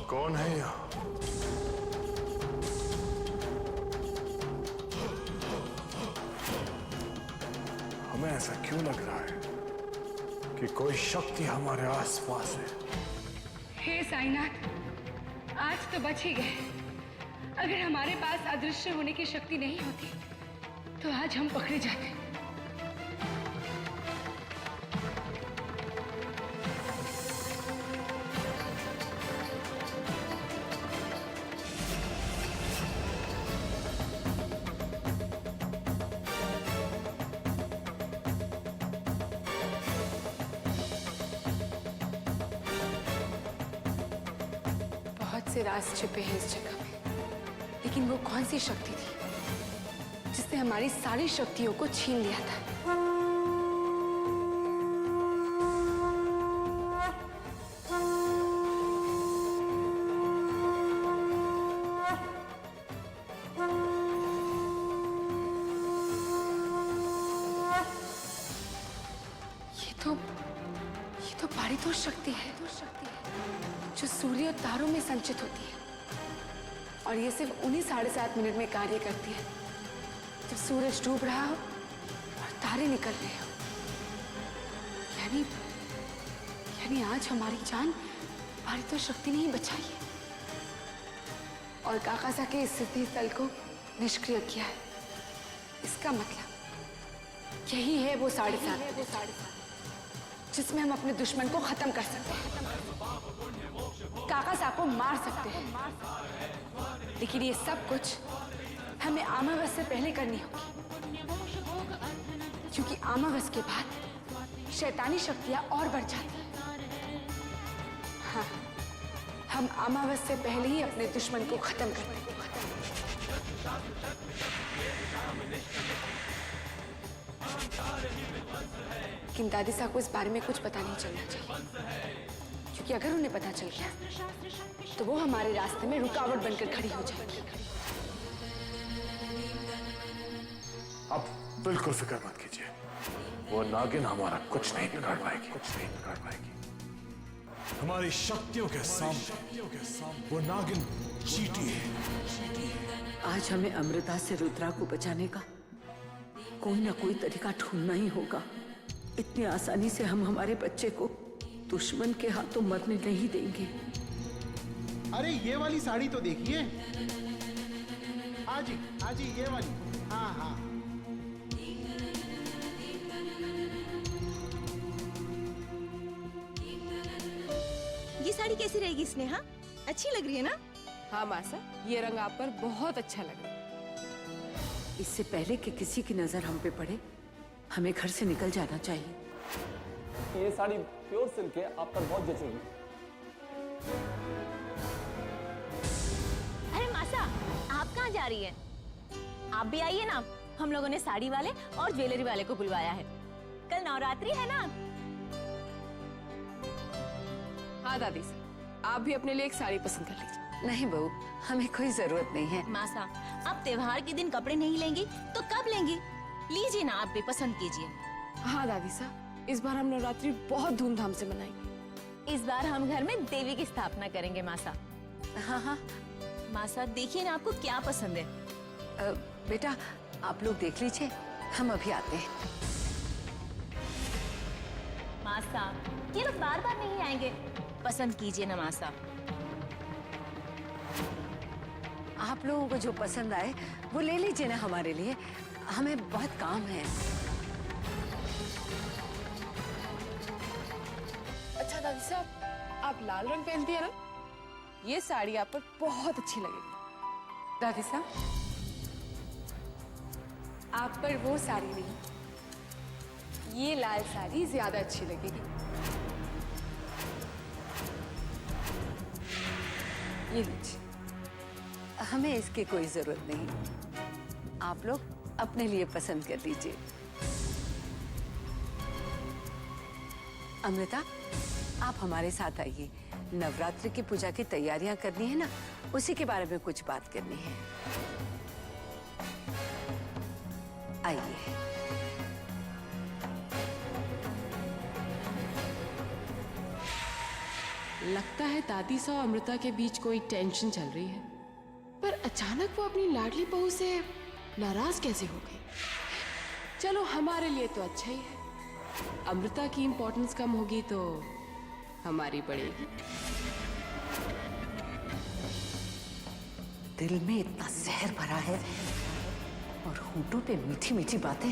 कौन है यहाँ? हमें ऐसा क्यों लग रहा है कि कोई शक्ति हमारे आसपास है? हे साईनाथ, आज तो बच ही गए। अगर हमारे पास अदृश्य होने की शक्ति नहीं होती तो आज हम पकड़े जाते। बहुत से राज छिपे हैं इस जगह में, लेकिन वो कौन सी शक्ति थी जिसने हमारी सारी शक्तियों को छीन लिया था? ये तो पारितोष शक्ति है जो सूर्य और तारों में संचित होती है, और ये सिर्फ उन्हीं 7.5 मिनट में कार्य करती है जब सूरज डूब रहा हो और तारे निकल रहे हो। यानी आज हमारी जान पारितोष शक्ति ने ही बचाई है और काकासा के इस सिद्धि स्थल को निष्क्रिय किया है। इसका मतलब यही है वो 7.5 जिसमें हम अपने दुश्मन को खत्म कर सकते हैं, काकासा को मार सकते हैं। लेकिन ये सब कुछ हमें अमावस से पहले करनी होगी, क्योंकि अमावस के बाद शैतानी शक्तियां और बढ़ जाती हैं। हाँ, हम अमावस से पहले ही अपने दुश्मन को खत्म कर देंगे। लेकिन दादी साहब को इस बारे में कुछ पता नहीं चलना चाहिए, क्योंकि अगर उन्हें पता चल गया तो वो हमारे रास्ते में रुकावट बनकर खड़ी हो जाएगी। अब बिल्कुल फिक्र मत कीजिए, वो नागिन हमारा कुछ नहीं बिगाड़ पाएगी, हमारी शक्तियों के सामने वो नागिन चींटी है। आज हमें अमृता से रुद्रा को बचाने का कोई ना कोई तरीका ढूंढना ही होगा। इतनी आसानी से हम हमारे बच्चे को दुश्मन के हाथों मरने नहीं देंगे। अरे ये वाली साड़ी तो देखिए। हाँ जी ये वाली। हाँ। ये साड़ी कैसी रहेगी स्नेहा? अच्छी लग रही है ना? हाँ मासा, ये रंग आप पर बहुत अच्छा लग रहा है। इससे पहले कि किसी की नजर हम पे पड़े, हमें घर से निकल जाना चाहिए। ये साड़ी प्योर सिल्क है, आप पर बहुत जचेगी। अरे मासा, आप कहाँ जा रही हैं? आप भी आइए ना, हम लोगों ने साड़ी वाले और ज्वेलरी वाले को बुलवाया है। कल नवरात्रि है ना? हाँ दादी साहब, आप भी अपने लिए एक साड़ी पसंद कर लीजिए। नहीं बहू, हमें कोई जरूरत नहीं है। मासा, आप त्योहार के दिन कपड़े नहीं लेंगी तो कब लेंगी? लीजिए ना, आप भी पसंद कीजिए। हाँ दादी साहब, इस बार हम नवरात्रि बहुत धूमधाम से मनाएंगे। इस बार हम घर में देवी की स्थापना करेंगे मासा। हाँ। मासा, देखिए ना आपको क्या पसंद है। बेटा आप लोग देख लीजिए, हम अभी आते हैं। मासा, ये लोग बार बार नहीं आएंगे, पसंद कीजिए ना मासा। आप लोगों को जो पसंद आए वो ले लीजिए ना हमारे लिए, हमें बहुत काम है। अच्छा दादी साहब, आप लाल रंग पहनती है ना? ये साड़ी आप पर बहुत अच्छी लगेगी। दादी साहब, आप पर वो साड़ी नहीं, ये लाल साड़ी ज्यादा अच्छी लगेगी। ये लीजिए। हमें इसकी कोई जरूरत नहीं, आप लोग अपने लिए पसंद कर लीजिए। अमृता, आप हमारे साथ आइए। नवरात्रि की पूजा की तैयारियां करनी है ना, उसी के बारे में कुछ बात करनी है। आइए। लगता है दादी सा और अमृता के बीच कोई टेंशन चल रही है, पर अचानक वो अपनी लाडली बहू से नाराज कैसे हो गई? चलो हमारे लिए तो अच्छा ही है। अमृता की इम्पोर्टेंस कम होगी तो हमारी बढ़ेगी। दिल में इतना जहर भरा है और होंठों पे मीठी मीठी बातें।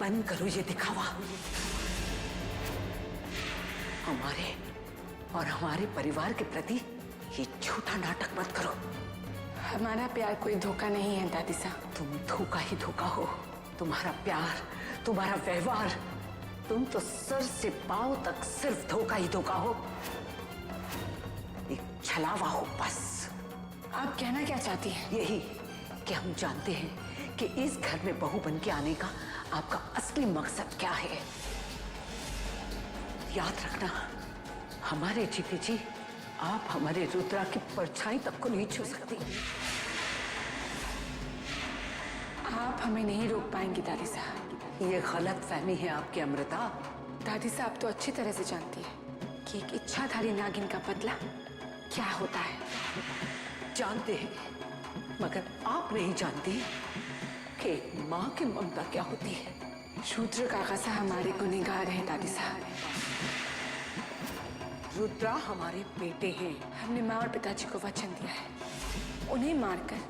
बंद करो ये दिखावा। हमारे और हमारे परिवार के प्रति ये झूठा नाटक मत करो। हमारा प्यार कोई धोखा नहीं है दादी साहब। तुम धोखा ही धोखा हो। तुम्हारा प्यार, तुम्हारा व्यवहार, तुम तो सर से पांव तक सिर्फ धोखा ही धोखा हो। एक छलावा हो बस। आप कहना क्या चाहती हैं? यही कि हम जानते हैं कि इस घर में बहू बन के आने का आपका असली मकसद क्या है। याद रखना, हमारे जीते जी आप हमारे रुद्रा की परछाई तक को नहीं छू सकती। आप हमें नहीं रोक पाएंगी दादी साहब। ये गलत फहमी है आपकी अमृता। दादी साहब तो अच्छी तरह से जानती है कि एक इच्छाधारी नागिन का बदला क्या होता है। जानते हैं, मगर आप नहीं जानती कि एक माँ की ममता क्या होती है। शूद्र काका हमारे गुनहगार हैं दादी साहब। रुद्रा हमारे बेटे हैं। हमने माँ और पिताजी को वचन दिया है, उन्हें मारकर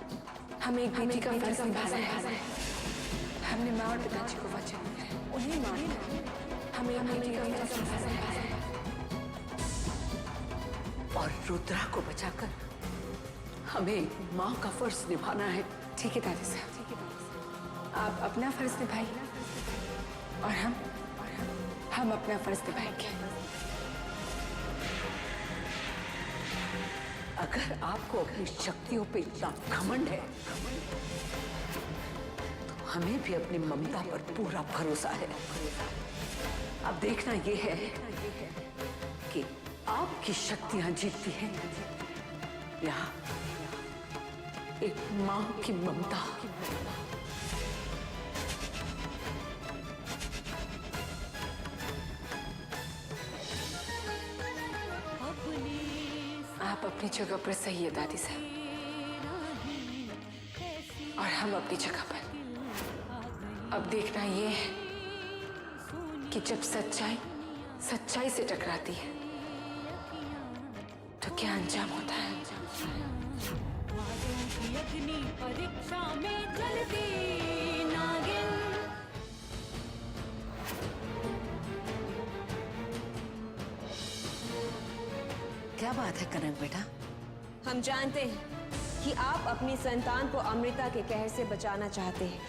हमें एक बेटी का फर्ज निभाना है। हमने माँ और पिताजी को वचन दिया है, उन्हें मारकर हमें एक बेटी का फर्ज निभाना है। और रुद्रा को बचाकर हमें माँ का फर्ज निभाना है। ठीक है दादी साहब, आप अपना फर्ज निभाइए और हम अपना फर्ज निभाएंगे। अगर आपको अपनी शक्तियों पे इतना घमंड है तो हमें भी अपनी ममता पर पूरा भरोसा है। अब देखना यह है कि आपकी शक्तियां जीतती हैं या एक मां की ममता। आप अपनी जगह पर सही है दादी साहब, और हम अपनी जगह पर। अब देखना ये है कि जब सच्चाई से टकराती है तो क्या अंजाम होता है। परीक्षा में चलती नागिन। क्या बात है कनक बेटा? हम जानते हैं कि आप अपनी संतान को अमृता के कहर से बचाना चाहते हैं।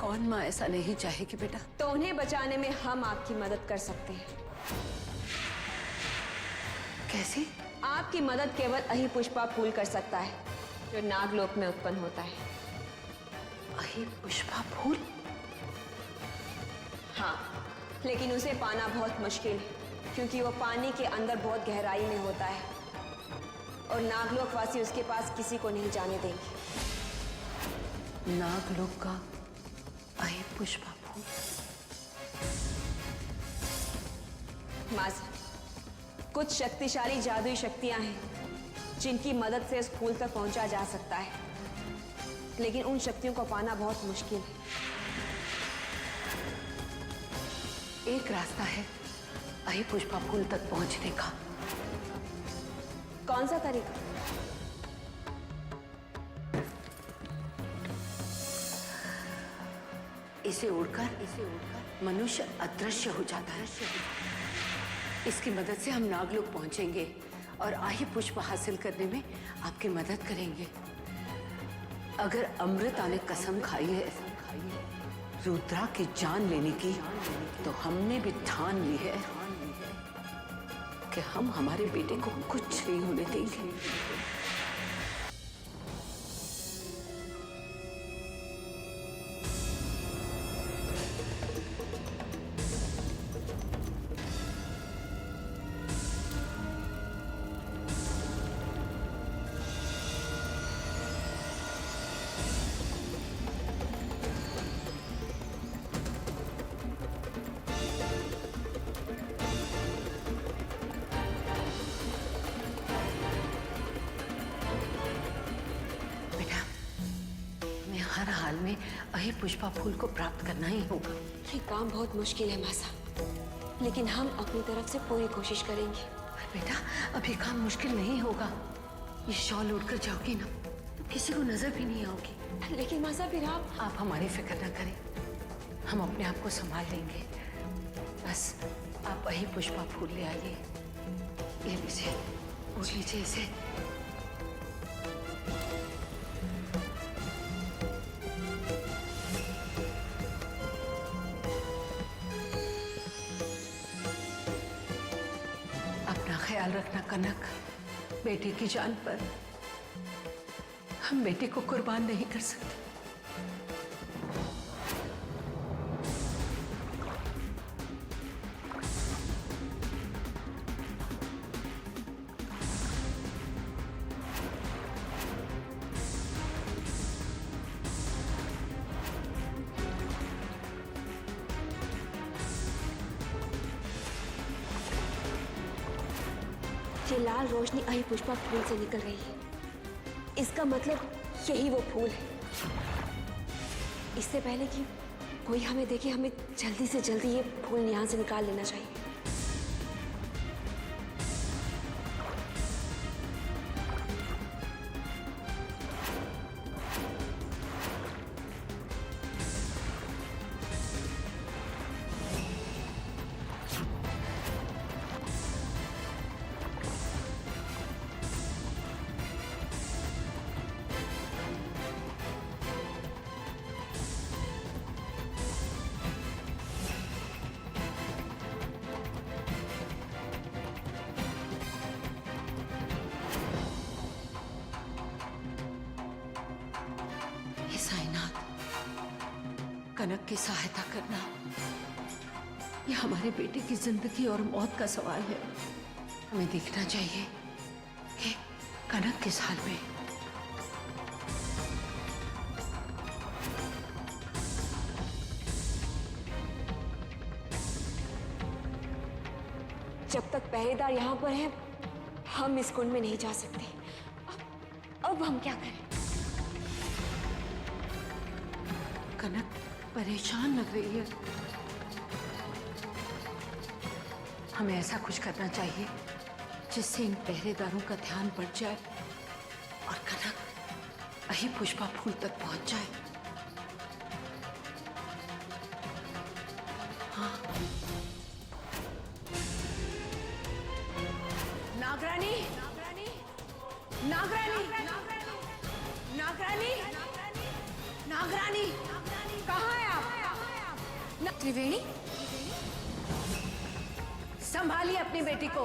कौन माँ ऐसा नहीं चाहेगी बेटा? तो उन्हें बचाने में हम आपकी मदद कर सकते हैं। कैसे? आपकी मदद केवल अहि पुष्पा फूल कर सकता है जो नागलोक में उत्पन्न होता है। अहि पुष्पा फूल? हाँ, लेकिन उसे पाना बहुत मुश्किल है क्योंकि वो पानी के अंदर बहुत गहराई में होता है और नागलोक वासी उसके पास किसी को नहीं जाने देंगे। नागलोक का अहि पुष्पा फूल? माज, कुछ शक्तिशाली जादुई शक्तियां हैं जिनकी मदद से इस फूल तक पहुंचा जा सकता है, लेकिन उन शक्तियों को पाना बहुत मुश्किल है। एक रास्ता है अहि पुष्पा फूल तक पहुंचने का। कौन सा तरीका? इसे उड़कर मनुष्य अदृश्य हो जाता है। इसकी मदद से हम नागलोक पहुंचेंगे और आही पुष्प हासिल करने में आपकी मदद करेंगे। अगर अमृता ने कसम खाई है रुद्रा की जान लेने की, तो हमने भी ठान ली है कि हम हमारे बेटे को कुछ नहीं होने देंगे। अही पुष्पा फूल को प्राप्त करना ही होगा। ये काम बहुत मुश्किल है मासा, लेकिन हम अपनी तरफ से पूरी कोशिश करेंगे। पर बेटा अब ये काम मुश्किल नहीं होगा। ये शॉल उड़कर जाओगी ना तो किसी को नजर भी नहीं आओगी। लेकिन मासा फिर आप हमारी फिक्र न करें, हम अपने आप को संभाल लेंगे। बस आप वही पुष्पा फूल ले आइए। ये लीजिए, उठ लीजिए इसे। अपना ख्याल रखना कनक। बेटे की जान पर हम बेटे को कुर्बान नहीं कर सकते। ये लाल रोशनी अही पुष्पा फूल से निकल रही है। इसका मतलब यही वो फूल है। इससे पहले कि कोई हमें देखे, हमें जल्दी से जल्दी ये फूल यहाँ से निकाल लेना चाहिए। हे साईनाथ, कनक की सहायता करना यह हमारे बेटे की जिंदगी और मौत का सवाल है। हमें देखना चाहिए कि कनक किस हाल में है। जब तक पहरेदार यहाँ पर है, हम इस कुंड में नहीं जा सकते। अब हम क्या करें? कनक परेशान लग रही है। हमें ऐसा कुछ करना चाहिए जिससे इन पहरेदारों का ध्यान बढ़ जाए और कनक अही पुष्पा फूल तक पहुंच जाए। हाँ। नागरानी, नागरानी, नागरानी, नागरानी, नागरानी, कहाँ है आप? त्रिवेणी, संभालिए अपनी बेटी को।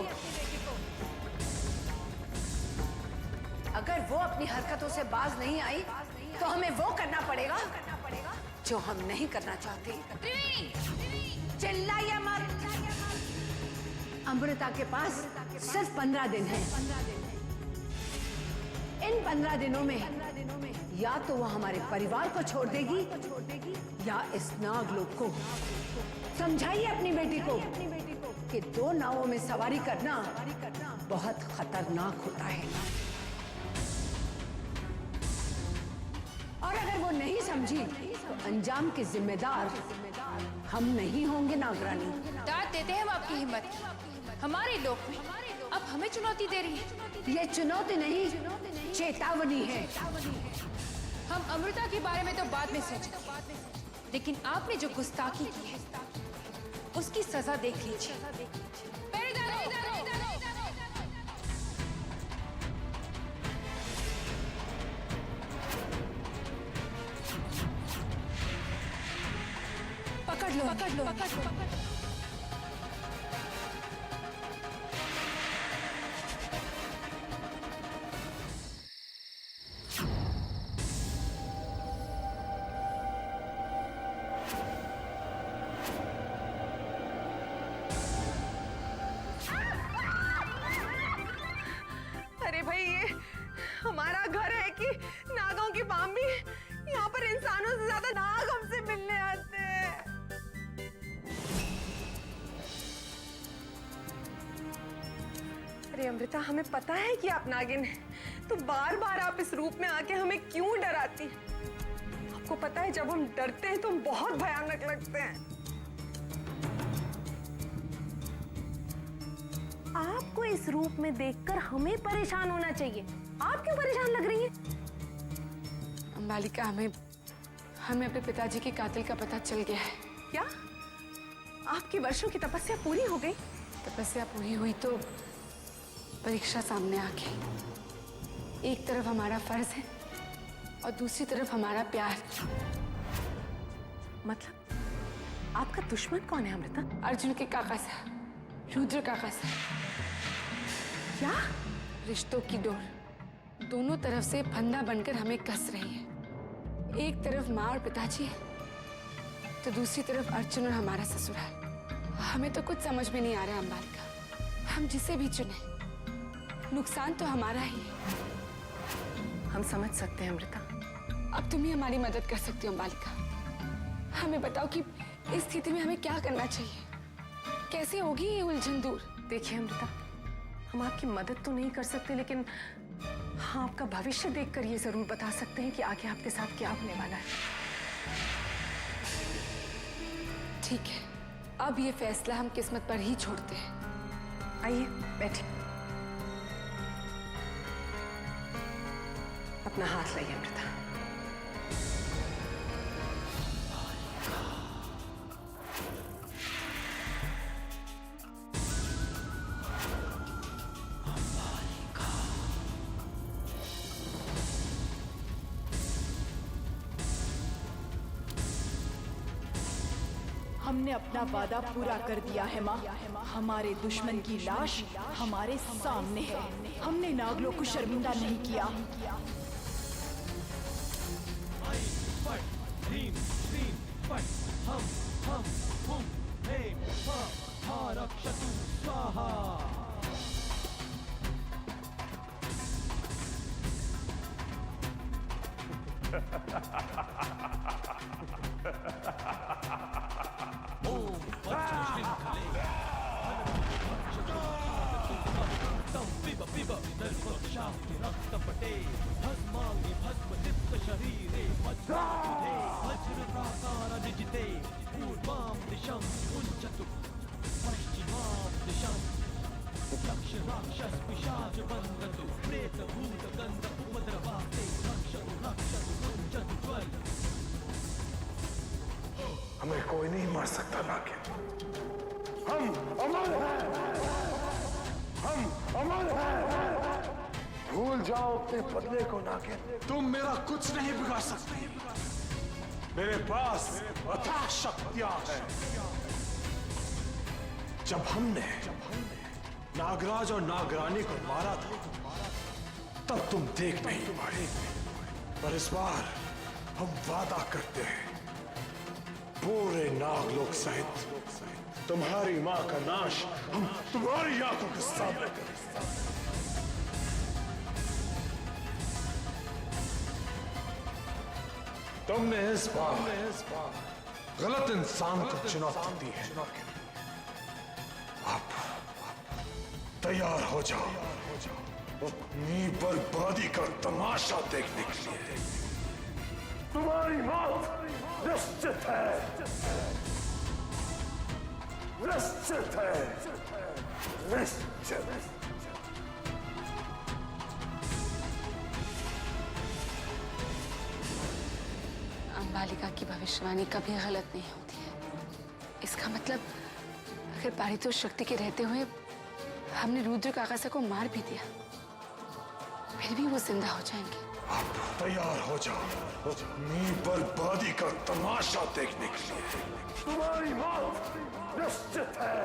अगर वो अपनी हरकतों से बाज नहीं आई तो हमें वो करना पड़ेगा जो हम नहीं करना चाहते। चिल्लाइए मत। अमृता के पास सिर्फ 15 दिन है। इन 15 दिनों में या तो वो हमारे परिवार को छोड़ देगी या इस नागलोक को। समझाइए अपनी बेटी को कि 2 नावों में सवारी करना बहुत खतरनाक होता है। और अगर वो नहीं समझी तो अंजाम के जिम्मेदार हम नहीं होंगे नागरानी। दाद देते हैं हम आपकी हिम्मत की। हमारे लोक में अब हमें चुनौती दे रही है। ये चुनौती नहीं, चेतावनी है। हम अमृता के बारे में तो बाद में सोचेंगे, लेकिन आपने जो गुस्ताखी की है उसकी सजा देख लीजिए। पकड़ लो, पकड़ लो, पकड़ लो। अरे भाई, ये हमारा घर है कि नागों की फार्म भी? यहाँ पर इंसानों से ज्यादा नाग हमसे मिलने आते हैं। अरे अमृता, हमें पता है कि आप नागिन हैं, तो बार बार आप इस रूप में आके हमें क्यों डराती? आपको पता है जब हम डरते हैं तो हम बहुत भयानक लगते हैं। आपको इस रूप में देखकर हमें परेशान होना चाहिए। आप क्यों परेशान लग रही हैं? अंबालिका, हमें अपने पिताजी के कातिल का पता चल गया है। क्या आपकी वर्षों की तपस्या पूरी हो गई? तपस्या पूरी हुई तो परीक्षा सामने आ गई। एक तरफ हमारा फर्ज है और दूसरी तरफ हमारा प्यार। मतलब आपका दुश्मन कौन है अमृता? अर्जुन के काका साहब, रुद्र काका साहब। क्या? रिश्तों की डोर दोनों तरफ से फंदा बनकर हमें कस रही है। एक तरफ माँ और पिताजी है तो दूसरी तरफ अर्जुन और हमारा ससुराल। हमें तो कुछ समझ में नहीं आ रहा अंबालिका। हम जिसे भी चुने नुकसान तो हमारा ही है। हम समझ सकते हैं अमृता। अब तुम ही हमारी मदद कर सकती हो अंबालिका। हमें बताओ कि इस स्थिति में हमें क्या करना चाहिए, कैसे होगी ये उलझन दूर। देखिए अमृता, हम आपकी मदद तो नहीं कर सकते, लेकिन हाँ आपका भविष्य देखकर ये जरूर बता सकते हैं कि आगे आपके साथ क्या होने वाला है। ठीक है, अब ये फैसला हम किस्मत पर ही छोड़ते हैं। आइए बैठिए। अपना हाथ लाइए अमृता। हमने अपना वादा पूरा कर दिया है माँ। हमारे दुश्मन की लाश हमारे सामने है। हमने नागलोक को शर्मिंदा नहीं किया। हमें कोई नहीं मार सकता नागिन। हम अमर हैं, हम अमर हैं। भूल जाओ अपने बदले को नागिन। तुम मेरा कुछ नहीं बिगाड़ सकती। मेरे पास अथाह शक्तियां हैं। जब हमने नागराज और नागरानी को मारा था तब तुम देख नहीं पाए, पर इस बार हम वादा करते हैं पूरे नागलोक सहित तुम्हारी मां का नाश हम तुम्हारी आंखों के सामने करेंगे। तुमने इस बार गलत इंसान को चुनौती दी है। अब तैयार हो जाओ अपनी बर्बादी का तमाशा देखने के लिए। तुम्हारी मौत निश्चित है, निश्चित है, निश्चित। अंबालिका की भविष्यवाणी कभी गलत नहीं होती है। इसका मतलब अगर पारितोष शक्ति के रहते हुए हमने रुद्र काका को मार भी दिया फिर भी वो जिंदा हो जाएंगे। अब तैयार हो जाओ अपनी बर्बादी का तमाशा देखने के लिए। तुम्हारी मौत निश्चित है,